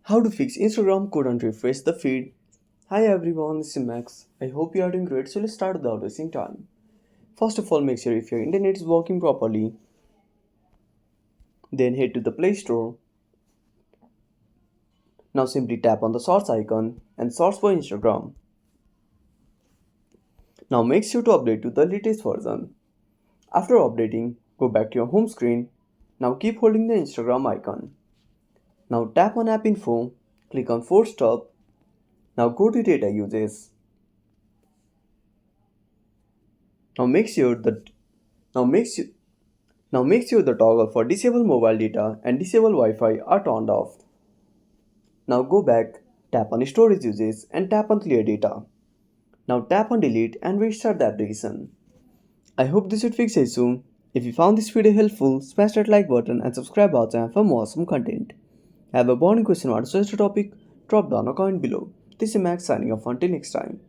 How to fix Instagram couldn't refresh the feed. Hi everyone, this is Max. I hope you are doing great, so let's start without wasting time. First of all, make sure if your internet is working properly, then head to the Play Store. Now simply tap on the source icon and search for Instagram. Now make sure to update to the latest version. After updating, go back to your home screen. Now keep holding the Instagram icon. Now tap on App Info, click on Force Stop. Now go to Data Uses. Now make sure that now make sure Now make sure the toggle for disable mobile data and disable Wi-Fi are turned off. Now go back, tap on storage uses and tap on clear data. Now tap on delete and restart the application. I hope this would fix the issue. If you found this video helpful, smash that like button and subscribe our channel for more awesome content. Have a burning question or suggested topic? Drop down a comment below. This is Max signing off until next time.